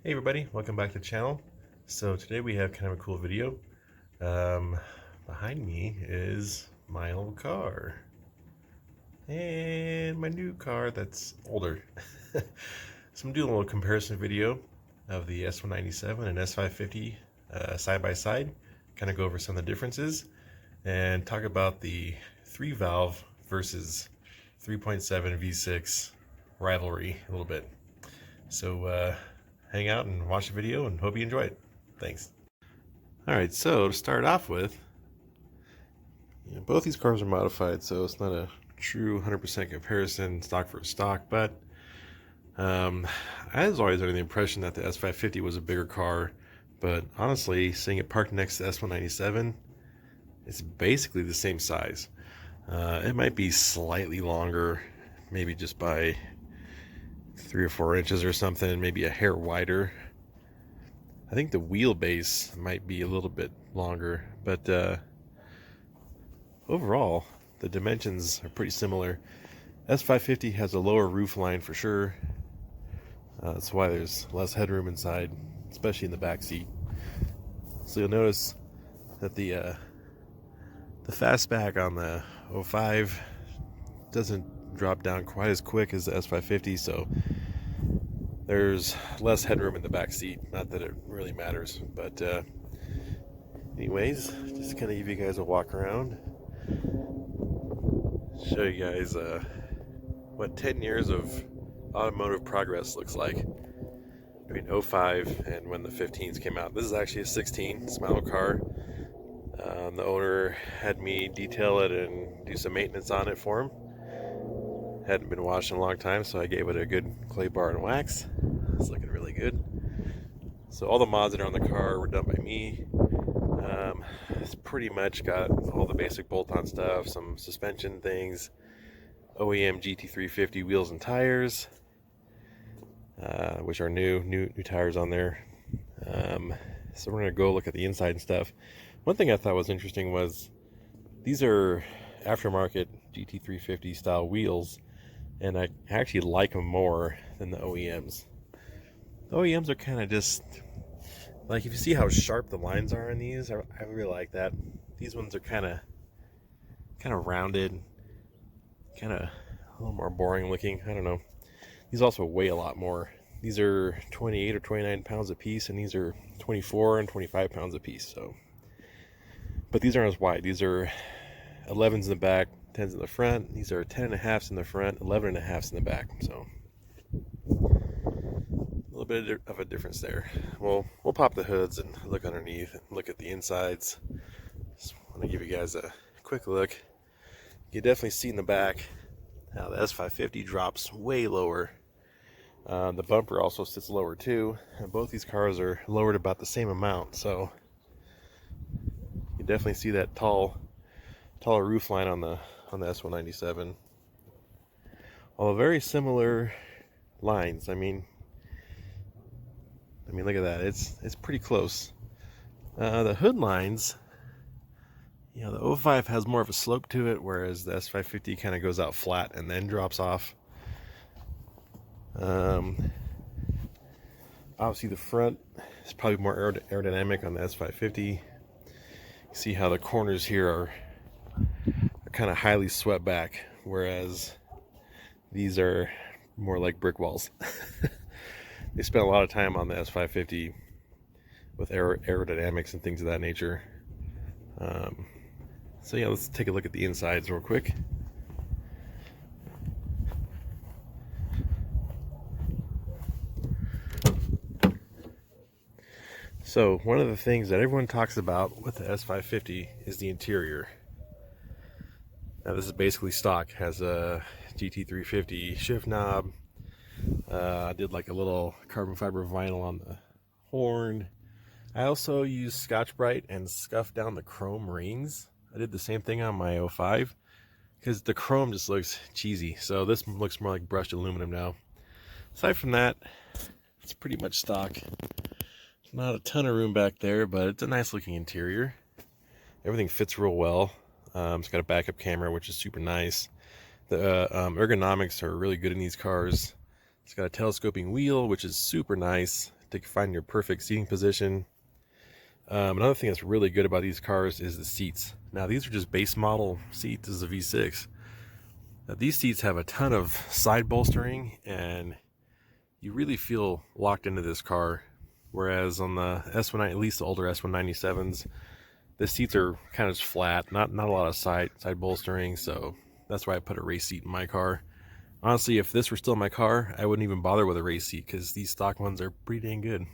Hey everybody, welcome back to the channel. So today we have kind of a cool video. Um, Behind me is my old car and my new car that's older. So I'm doing a little comparison video of the S197 and S550 side by side, kind of go over some of the differences and talk about the 3-valve versus 3.7 V6 rivalry a little bit. So hang out and watch the video and hope you enjoy it. Thanks. Alright, so to start off with, both these cars are modified, so it's not a true 100% comparison stock for stock, but I was always under the impression that the S550 was a bigger car, but honestly, seeing it parked next to the S197, it's basically the same size. It might be slightly longer, maybe just by 3 or 4 inches or something, maybe a hair wider. I think the wheelbase might be a little bit longer, but overall, the dimensions are pretty similar. S550 has a lower roof line for sure. That's why there's less headroom inside, especially in the back seat. So you'll notice that the fastback on the 05 doesn't drop down quite as quick as the S550, so there's less headroom in the back seat. Not that it really matters, but anyways, just kind of give you guys a walk around, show you guys what 10 years of automotive progress looks like between 05 and when the 15s came out. This is actually a 16. It's my old car. The owner had me detail it and do some maintenance on it for him. Hadn't been washed in a long time, so I gave it a good clay bar and wax. It's looking really good. So all the mods that are on the car were done by me. It's pretty much got all the basic bolt-on stuff, some suspension things, OEM GT350 wheels and tires, which are new tires on there. So we're gonna go look at the inside and stuff. One thing I thought was interesting was these are aftermarket GT350 style wheels, and I actually like them more than the OEMs. The OEMs are kind of just like, if you see how sharp the lines are in these, I really like that. These ones are kind of rounded, kind of a little more boring looking. I don't know. These also weigh a lot more. These are 28 or 29 pounds a piece, and these are 24 and 25 pounds a piece. So, but these aren't as wide. These are 11s in the back, 10s in the front. These are 10.5s in the front, 11.5s in the back. So a little bit of a difference there. Well, we'll pop the hoods and look underneath and look at the insides. Just want to give you guys a quick look. You can definitely see in the back how the S550 drops way lower. The bumper also sits lower too, and both these cars are lowered about the same amount, so you can definitely see that taller roof line on the S197. Although very similar lines. I mean, look at that. It's pretty close. The hood lines, the 05 has more of a slope to it, whereas the S550 kind of goes out flat and then drops off. Obviously the front is probably more aerodynamic on the S550. You see how the corners here are kind of highly swept back, whereas these are more like brick walls. They spent a lot of time on the S550 with aerodynamics and things of that nature. So yeah, let's take a look at the insides real quick. So one of the things that everyone talks about with the S550 is the interior. Now this is basically stock. Has a GT350 shift knob. I did like a little carbon fiber vinyl on the horn. I also used Scotch-Brite and scuffed down the chrome rings. I did the same thing on my 05 because the chrome just looks cheesy. So this looks more like brushed aluminum now. Aside from that, it's pretty much stock. Not a ton of room back there, but it's a nice looking interior. Everything fits real well. It's got a backup camera, which is super nice. The ergonomics are really good in these cars. It's got a telescoping wheel, which is super nice. to find your perfect seating position. Another thing that's really good about these cars is the seats. Now, these are just base model seats. This is a V6. Now, these seats have a ton of side bolstering, and you really feel locked into this car. Whereas on the S1, at least the older S197s, the seats are kind of just flat, not a lot of side bolstering. So that's why I put a race seat in my car. Honestly, if this were still in my car, I wouldn't even bother with a race seat because these stock ones are pretty dang good.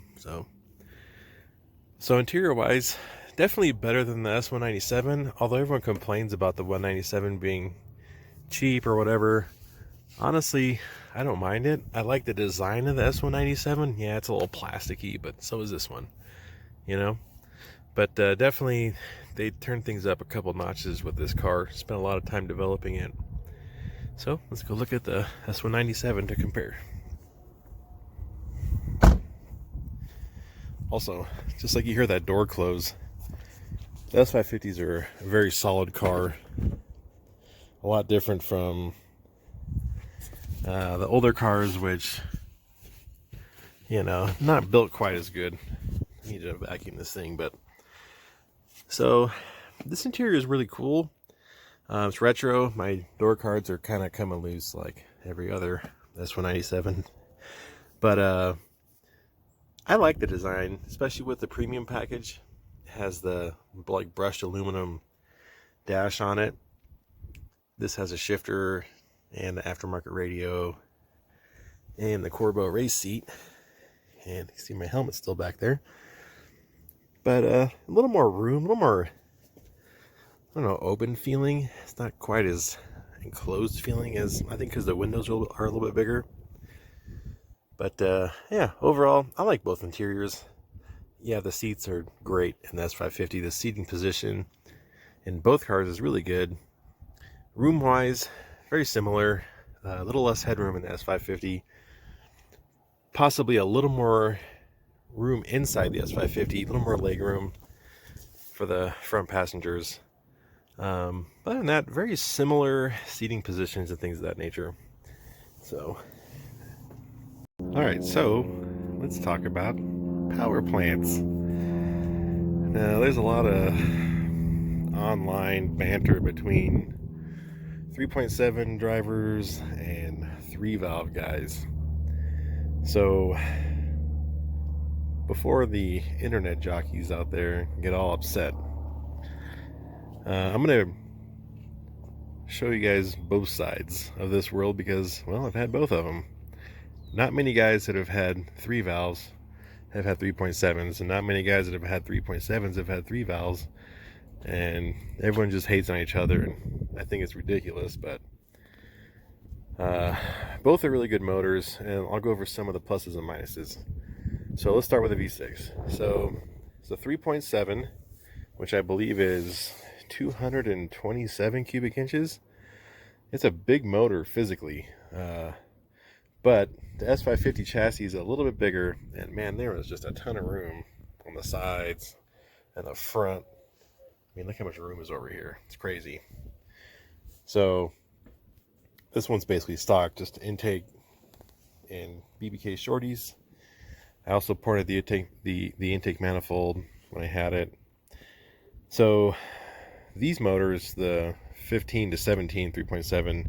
So interior wise, definitely better than the S197, although everyone complains about the 197 being cheap or whatever. Honestly, I don't mind it. I like the design of the S197. Yeah, it's a little plasticky, but so is this one, you know. But definitely, they turned things up a couple notches with this car. Spent a lot of time developing it. So let's go look at the S197 to compare. Also, just like you hear that door close, the S550s are a very solid car. A lot different from the older cars, which, you know, not built quite as good. I need to vacuum this thing, but so this interior is really cool. It's retro. My door cards are kind of coming loose like every other S197, but I like the design, especially with the premium package. It has the like brushed aluminum dash on it. This has a shifter and the aftermarket radio and the Corbeau race seat. And you can see my helmet's still back there. But a little more room, a little more, I don't know, open feeling. It's not quite as enclosed feeling as, I think, because the windows are a little bit bigger. But yeah, overall, I like both interiors. Yeah, the seats are great in the S550. The seating position in both cars is really good. Room-wise, very similar. A little less headroom in the S550. Possibly a little more room inside the S550. A little more leg room for the front passengers. Other than that, very similar seating positions and things of that nature. So... Alright, so let's talk about power plants. Now, there's a lot of online banter between 3.7 drivers and 3-valve guys. So, before the internet jockeys out there get all upset, I'm going to show you guys both sides of this world because, well, I've had both of them. Not many guys that have had 3 valves have had 3.7s, and not many guys that have had 3.7s have had 3 valves, and everyone just hates on each other, and I think it's ridiculous, but both are really good motors, and I'll go over some of the pluses and minuses. So let's start with the V6. So it's a 3.7, which I believe is 227 cubic inches. It's a big motor physically, but the S550 chassis is a little bit bigger, and man, there was just a ton of room on the sides and the front. I mean, look how much room is over here. It's crazy. So this one's basically stock, just intake and BBK shorties. I also ported the intake manifold when I had it. So these motors, the 15 to 17 3.7,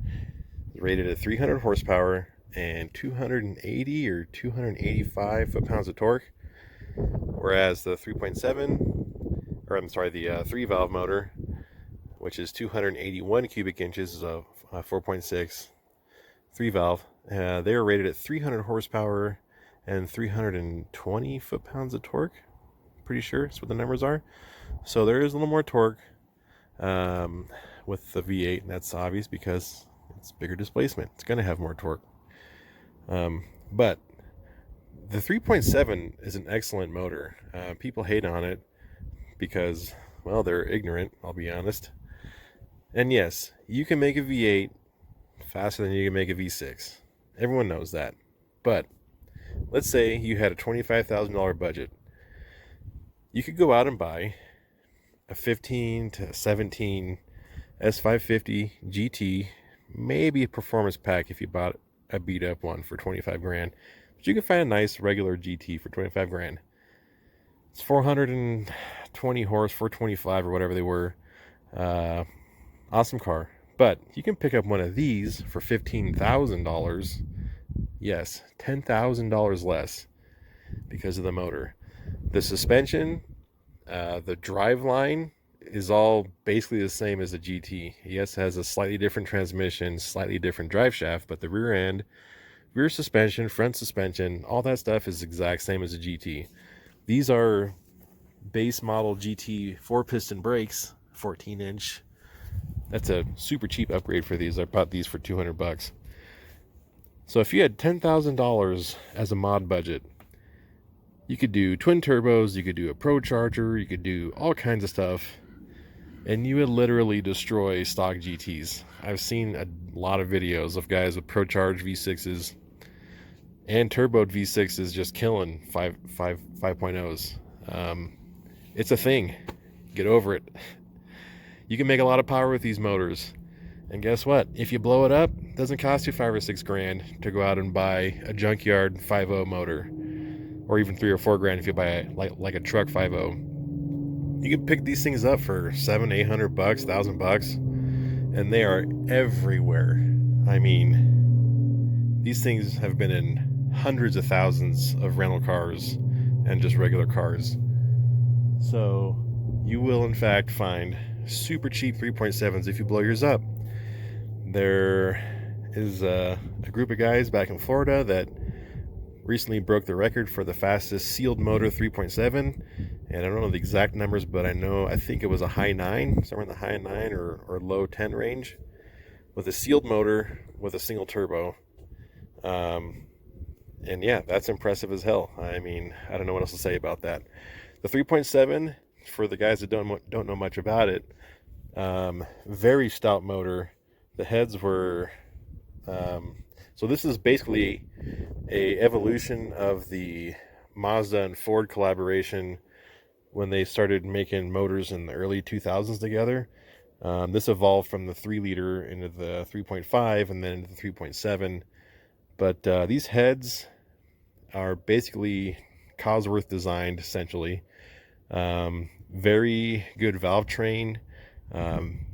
is rated at 300 horsepower and 280 or 285 foot-pounds of torque, whereas the 3.7, or I'm sorry, the 3-valve motor, which is 281 cubic inches, is a 4.6 3-valve. They are rated at 300 horsepower and 320 foot-pounds of torque. Pretty sure that's what the numbers are. So there is a little more torque with the V8, and that's obvious because it's bigger displacement. It's going to have more torque. But the 3.7 is an excellent motor. People hate on it because, well, they're ignorant, I'll be honest. And yes, you can make a V8 faster than you can make a V6. Everyone knows that. But let's say you had a $25,000 budget. You could go out and buy a 15 to 17 S550 GT, maybe a performance pack if you bought a beat up one for 25 grand. But you can find a nice regular GT for 25 grand. It's 420 horse, 425 or whatever they were. Awesome car. But you can pick up one of these for $15,000. Yes, $10,000 less because of the motor. The suspension, the drive line is all basically the same as the GT. Yes, it has a slightly different transmission, slightly different drive shaft, but the rear end, rear suspension, front suspension, all that stuff is exact same as a GT. These are base model GT 4-piston brakes, 14-inch. That's a super cheap upgrade for these. I bought these for $200. So if you had $10,000 as a mod budget, you could do twin turbos, you could do a Pro Charger, you could do all kinds of stuff, and you would literally destroy stock GTs. I've seen a lot of videos of guys with Pro Charge V6s and turboed V6s just killing 5.0s. It's a thing. Get over it. You can make a lot of power with these motors. And guess what? If you blow it up, it doesn't cost you $5 or $6 grand to go out and buy a junkyard 5.0 motor, or even $3 or $4 grand if you buy like a truck 5.0. You can pick these things up for $700, $800, $1,000, and they are everywhere. I mean, these things have been in hundreds of thousands of rental cars and just regular cars. So you will in fact find super cheap 3.7s if you blow yours up. There is a group of guys back in Florida that recently broke the record for the fastest sealed motor 3.7, and I don't know the exact numbers, but I think it was a high 9, somewhere in the high 9 or low 10 range, with a sealed motor with a single turbo. And yeah, that's impressive as hell. I mean, I don't know what else to say about that. The 3.7, for the guys that don't know much about it, very stout motor. The heads were so this is basically a evolution of the Mazda and Ford collaboration when they started making motors in the early 2000s together. This evolved from the 3-liter into the 3.5 and then into the 3.7. But these heads are basically Cosworth designed, essentially. Very good valve train.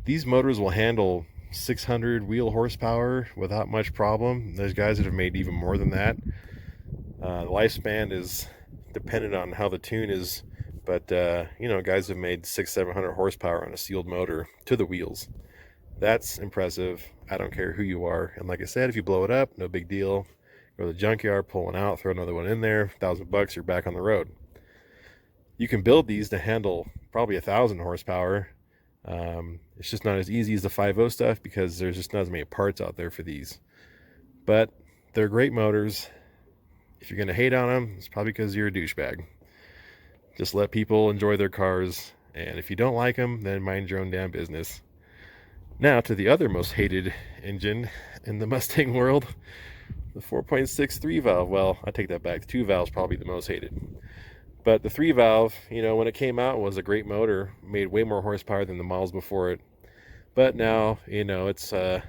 These motors will handle 600 wheel horsepower without much problem. There's guys that have made even more than that. The lifespan is dependent on how the tune is, but guys have made 600-700 horsepower on a sealed motor to the wheels. That's impressive. I don't care who you are. And like I said, if you blow it up, no big deal. Go to the junkyard, pull one out, throw another one in there, $1,000, you're back on the road. You can build these to handle probably 1,000 horsepower. It's just not as easy as the 5.0 stuff because there's just not as many parts out there for these. But they're great motors. If you're going to hate on them, it's probably because you're a douchebag. Just let people enjoy their cars, and if you don't like them, then mind your own damn business. Now to the other most hated engine in the Mustang world, the 4.6 3-valve. Well, I take that back. The 2-valve's probably the most hated. But the 3-valve, when it came out, was a great motor. Made way more horsepower than the models before it. But now, it's a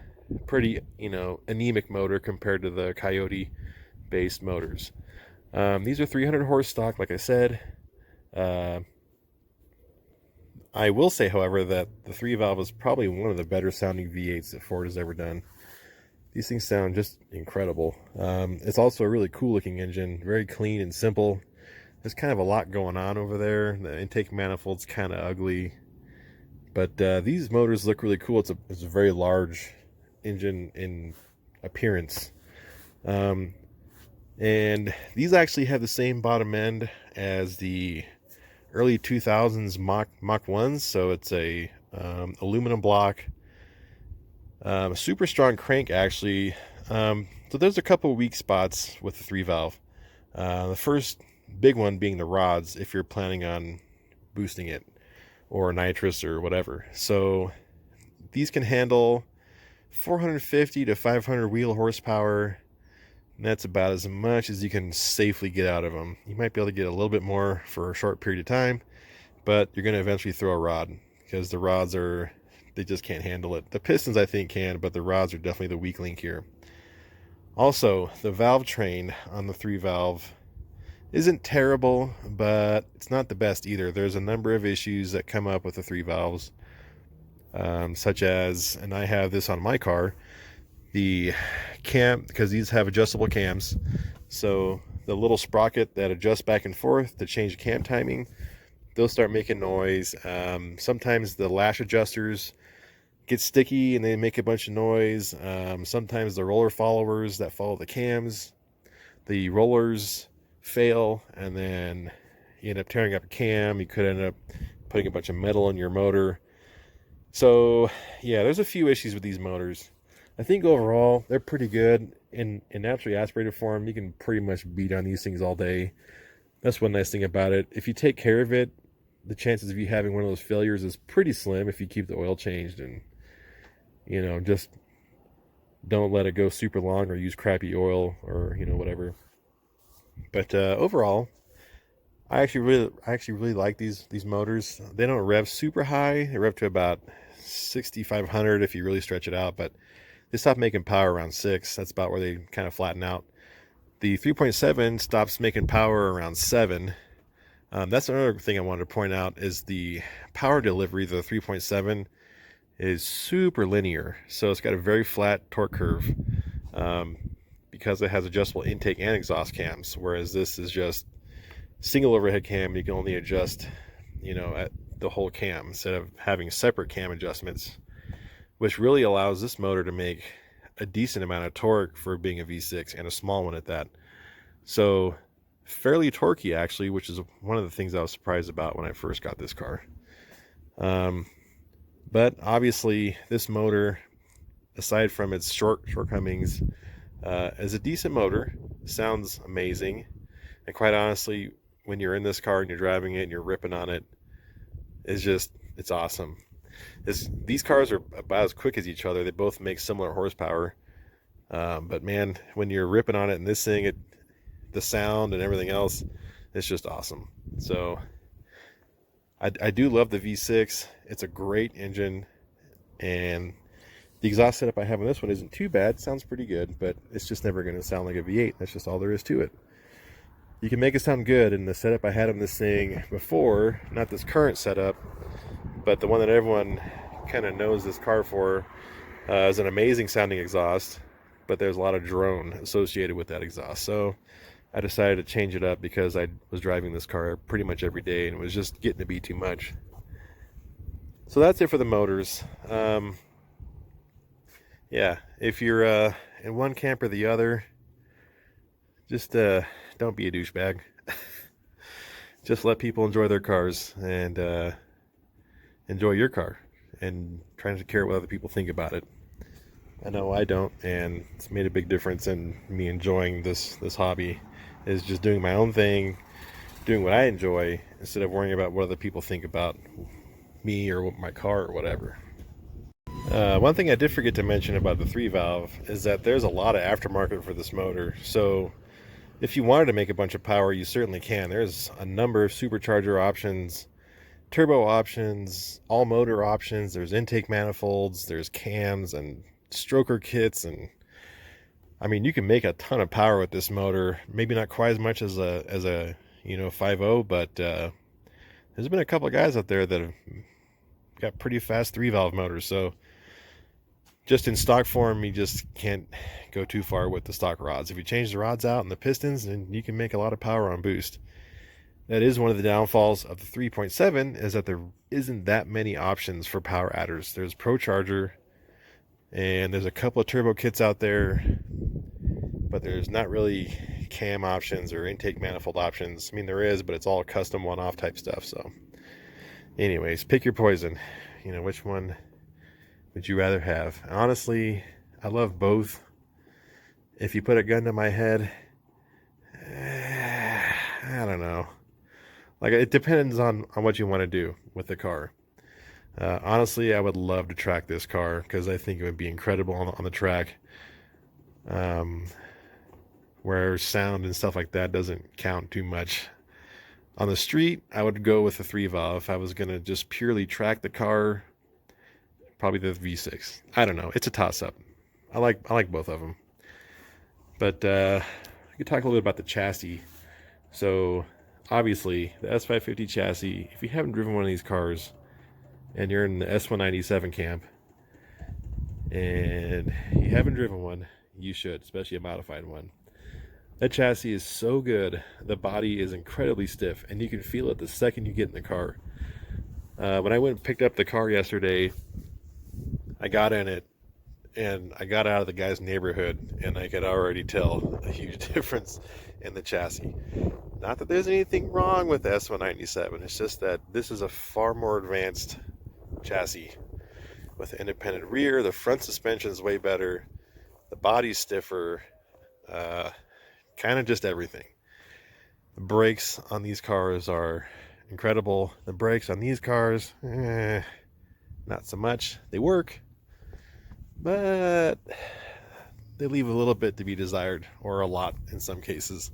pretty, anemic motor compared to the Coyote-based motors. These are 300 horse stock, like I said. I will say, however, that the 3-valve is probably one of the better sounding V8s that Ford has ever done. These things sound just incredible. It's also a really cool looking engine, very clean and simple. There's kind of a lot going on over there. The intake manifold's kind of ugly, but these motors look really cool. It's a very large engine in appearance, and these actually have the same bottom end as the early 2000s Mach 1s. So it's a aluminum block, super strong crank actually. So there's a couple weak spots with the 3-valve. The first big one being the rods, if you're planning on boosting it or nitrous or whatever. So these can handle 450 to 500 wheel horsepower, and that's about as much as you can safely get out of them. You might be able to get a little bit more for a short period of time, but you're going to eventually throw a rod because the rods they just can't handle it. The pistons I think can, but the rods are definitely the weak link here. Also, the valve train on the 3-valve isn't terrible, but it's not the best either. There's a number of issues that come up with the 3 valves, such as, and I have this on my car, the cam, because these have adjustable cams, so the little sprocket that adjusts back and forth to change cam timing, they'll start making noise. Sometimes the lash adjusters get sticky and they make a bunch of noise. Sometimes the roller followers that follow the cams, the rollers fail, and then you end up tearing up a cam. You could end up putting a bunch of metal in your motor. So yeah, there's a few issues with these motors. I think overall they're pretty good. In naturally aspirated form, you can pretty much beat on these things all day. That's one nice thing about it. If you take care of it, the chances of you having one of those failures is pretty slim if you keep the oil changed and, you know, just don't let it go super long or use crappy oil or, you know, whatever. But overall, I actually really like these motors. They don't rev super high. They rev to about 6,500 if you really stretch it out, but they stop making power around 6. That's about where they kind of flatten out. The 3.7 stops making power around 7. That's another thing I wanted to point out is the power delivery of the 3.7 is super linear. So it's got a very flat torque curve because it has adjustable intake and exhaust cams, whereas this is just single overhead cam. You can only adjust, you know, at the whole cam instead of having separate cam adjustments, which really allows this motor to make a decent amount of torque for being a V6 and a small one at that. So fairly torquey actually, which is one of the things I was surprised about when I first got this car. But obviously this motor, aside from its shortcomings, is a decent motor. Sounds amazing, and quite honestly, when you're in this car and you're driving it and you're ripping on it, it's awesome. These cars are about as quick as each other. They both make similar horsepower, but man, when you're ripping on it and this thing, the sound and everything else, it's just awesome. So I do love the V6. It's a great engine, and the exhaust setup I have on this one isn't too bad. It sounds pretty good, but it's just never going to sound like a V8. That's just all there is to it. You can make it sound good, and the setup I had on this thing before, not this current setup, but the one that everyone kind of knows this car for, is an amazing sounding exhaust, but there's a lot of drone associated with that exhaust. So I decided to change it up because I was driving this car pretty much every day and it was just getting to be too much. So that's it for the motors. Yeah, if you're in one camp or the other, just don't be a douchebag. Just let people enjoy their cars and enjoy your car, and trying to care what other people think about it. I know I don't, and it's made a big difference in me enjoying this hobby. Is just doing my own thing, doing what I enjoy instead of worrying about what other people think about me or my car or whatever. One thing I did forget to mention about the 3-valve is that there's a lot of aftermarket for this motor. So if you wanted to make a bunch of power, you certainly can. There's a number of supercharger options, turbo options, all motor options. There's intake manifolds, there's cams and stroker kits, and I mean, you can make a ton of power with this motor. Maybe not quite as much as a you know 5.0, but there's been a couple of guys out there that have got pretty fast 3-valve motors. So just in stock form, you just can't go too far with the stock rods. If you change the rods out and the pistons, then you can make a lot of power on boost. That is one of the downfalls of the 3.7, is that there isn't that many options for power adders. There's ProCharger, and there's a couple of turbo kits out there, but there's not really cam options or intake manifold options. I mean, there is, but it's all custom one-off type stuff. So anyways, pick your poison. You know, which one would you rather have? Honestly, I love both. If you put a gun to my head, I don't know. Like, it depends on what you want to do with the car. Honestly, I would love to track this car because I think it would be incredible on the track. Where sound and stuff like that doesn't count too much. On the street, I would go with the 3-valve. If I was going to just purely track the car, probably the V6. I don't know. It's a toss-up. I like both of them. But I could talk a little bit about the chassis. So obviously the S550 chassis, if you haven't driven one of these cars and you're in the S197 camp and you haven't driven one, you should, especially a modified one. That chassis is so good. The body is incredibly stiff, and you can feel it the second you get in the car. When I went and picked up the car yesterday, I got in it, and I got out of the guy's neighborhood, and I could already tell a huge difference in the chassis. Not that there's anything wrong with the S197, it's just that this is a far more advanced chassis with an independent rear. The front suspension is way better, the body's stiffer, kind of just everything. The brakes on these cars are incredible. The brakes on these cars, not so much. They work, but they leave a little bit to be desired, or a lot in some cases.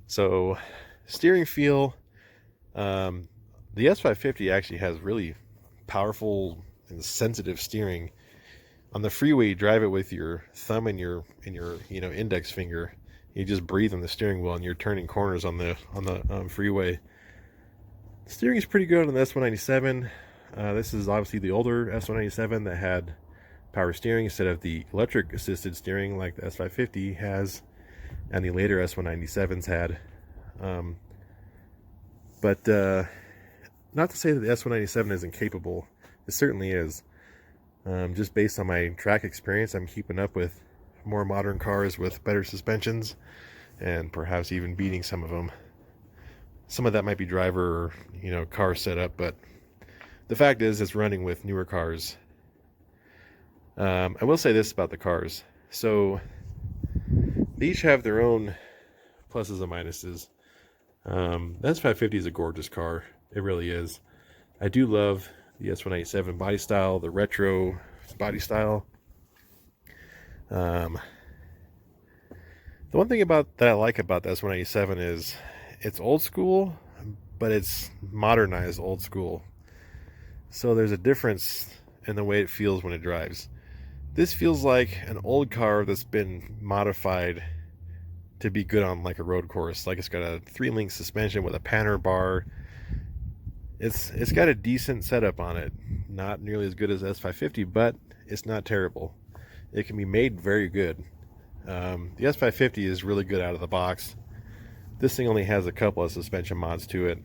So steering feel, the S550 actually has really powerful and sensitive steering. On the freeway, you drive it with your thumb and your index finger. You just breathe on the steering wheel, and you're turning corners on the freeway. The steering is pretty good on the S197. This is obviously the older S197 that had power steering instead of the electric assisted steering like the S550 has, and the later S197s had. But not to say that the S197 isn't capable. It certainly is. Just based on my track experience, I'm keeping up with more modern cars with better suspensions, and perhaps even beating some of them. Some of that might be driver or car setup, but the fact is it's running with newer cars. I will say this about the cars. So they each have their own pluses and minuses. The S550 is a gorgeous car. It really is. I do love the S197 body style, the retro body style. The one thing that I like about the S197 is it's old school, but it's modernized old school. So there's a difference in the way it feels when it drives. This feels like an old car that's been modified to be good on like a road course. Like it's got a 3-link suspension with a panner bar. It's got a decent setup on it. Not nearly as good as S550, but it's not terrible. It can be made very good. The S550 is really good out of the box. This thing only has a couple of suspension mods to it.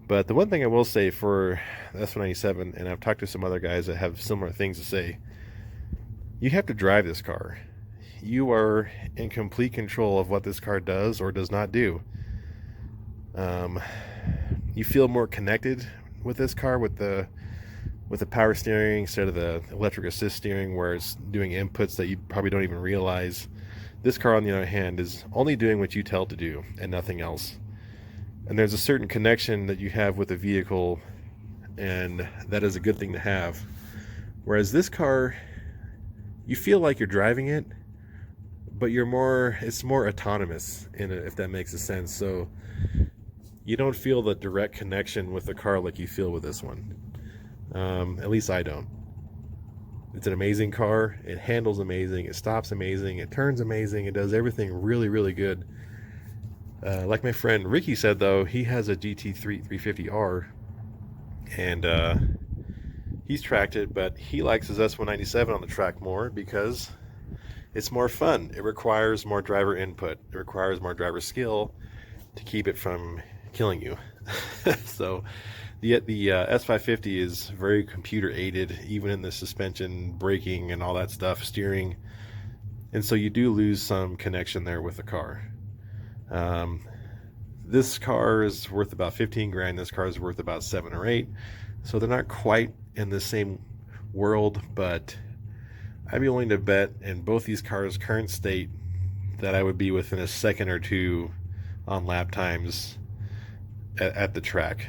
But the one thing I will say for the S197, and I've talked to some other guys that have similar things to say, you have to drive this car. You are in complete control of what this car does or does not do. You feel more connected with this car with the power steering instead of the electric assist steering, where it's doing inputs that you probably don't even realize. This car, on the other hand, is only doing what you tell it to do and nothing else. And there's a certain connection that you have with the vehicle, and that is a good thing to have. Whereas this car, you feel like you're driving it, but it's more autonomous in it, if that makes a sense. So you don't feel the direct connection with the car like you feel with this one. At least I don't. It's an amazing car. It handles amazing. It stops amazing. It turns amazing. It does everything really, really good. Like my friend Ricky said, though, he has a GT3 350R, and he's tracked it, but he likes his S197 on the track more because it's more fun. It requires more driver input. It requires more driver skill to keep it from killing you. So the S550 is very computer aided, even in the suspension, braking, and all that stuff, steering, and so you do lose some connection there with the car. This car is worth about 15 grand. This car is worth about 7 or 8, so they're not quite in the same world, but I'd be willing to bet in both these cars' current state that I would be within a second or two on lap times at the track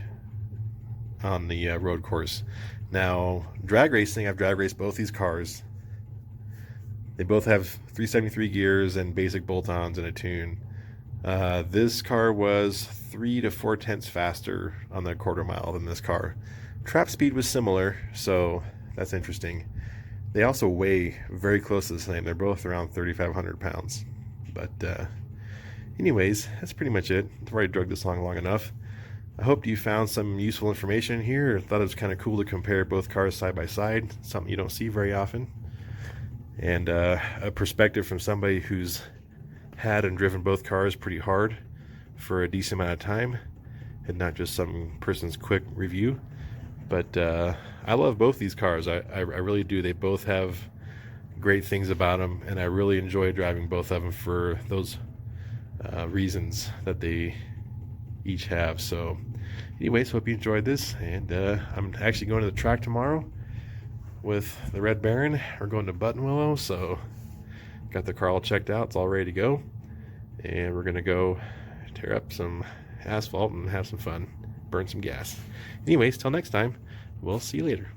on the road course. Now, drag racing, I've drag raced both these cars. They both have 373 gears and basic bolt-ons and a tune. This car was 3 to 4 tenths faster on the quarter mile than this car. Trap speed was similar, so that's interesting. They also weigh very close to the same. They're both around 3,500 pounds. But anyways, that's pretty much it. I've already drug this long enough. I hope you found some useful information here. I thought it was kind of cool to compare both cars side by side, something you don't see very often. And a perspective from somebody who's had and driven both cars pretty hard for a decent amount of time, and not just some person's quick review. But I love both these cars. I really do. They both have great things about them, and I really enjoy driving both of them for those reasons that they each have. So anyways, hope you enjoyed this, and I'm actually going to the track tomorrow with the Red Baron. We're going to Buttonwillow, so got the car all checked out. It's all ready to go, and we're gonna go tear up some asphalt and have some fun, burn some gas. Anyways, till next time, we'll see you later.